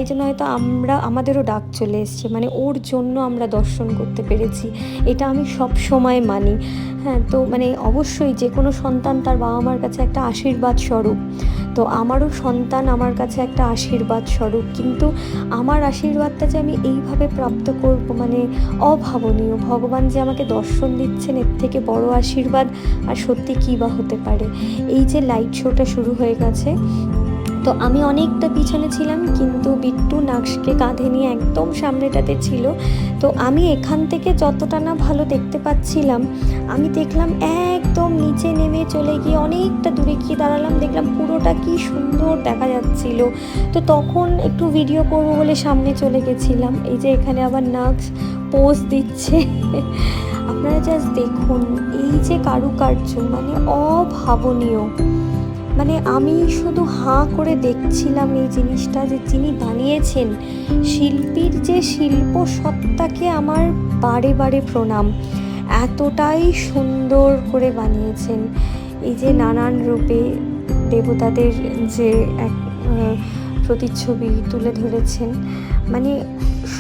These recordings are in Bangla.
এই জন্য হয়তো আমাদেরও ডাক চলে এসছে, মানে ওর জন্য আমরা দর্শন করতে পেরেছি, এটা আমি সব সময় মানি। হ্যাঁ, তো মানে অবশ্যই যে কোনো সন্তান তার বাবা মার কাছে একটা আশীর্বাদ স্বরূপ, তো আমারও সন্তান আমার কাছে একটা আশীর্বাদ স্বরূপ, কিন্তু আমার আশীর্বাদটা যে আমি এইভাবে প্রাপ্ত করব মানে অভাবনীয়। ভগবান যে আমাকে দর্শন দিচ্ছেন, এর থেকে বড় আশীর্বাদ আর সত্যি কী বা হতে পারে। এই যে লাইট শোটা শুরু হয়ে গেছে, তো আমি অনেকটা পিছনে ছিলাম, কিন্তু বিট্টু নাকশকে কাঁধে নিয়ে একদম সামনেটাতে ছিল। তো আমি এখান থেকে যতটা না ভালো দেখতে পাচ্ছিলাম, আমি দেখলাম একদম নিচে নেমে চলে গিয়ে অনেকটা দূরে গিয়ে দাঁড়ালাম, দেখলাম পুরোটা কি সুন্দর দেখা যাচ্ছিল। তো তখন একটু ভিডিও করবো বলে সামনে চলে গেছিলাম। এই যে এখানে আবার নাকশ পোজ দিচ্ছে। আপনারা জাস্ট দেখুন এই যে কারুকার্য, মানে অভাবনীয়। মানে আমি শুধু হাঁ করে দেখছিলাম এই জিনিসটা, যে যিনি বানিয়েছেন, শিল্পীর যে শিল্প সত্তাকে আমার বারে বারে প্রণাম। এতটাই সুন্দর করে বানিয়েছেন। এই যে নানান রূপে দেবতাদের যে এক প্রতিচ্ছবি তুলে ধরেছেন, মানে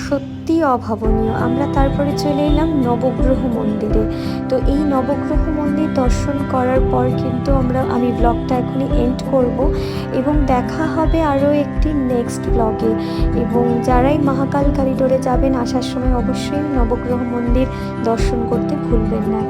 সত্যি অভাবনীয়। আমরা তারপরে চলে এলাম নবগ্রহ মন্দিরে। তো এই নবগ্রহ মন্দির দর্শন করার পর কিন্তু আমি ব্লগটা এখনই এন্ড করব, এবং দেখা হবে আরও একটি নেক্সট ব্লগে। এবং যারাই মহাকাল করিডোরে যাবেন, আসার সময় অবশ্যই নবগ্রহ মন্দির দর্শন করতে ভুলবেন না।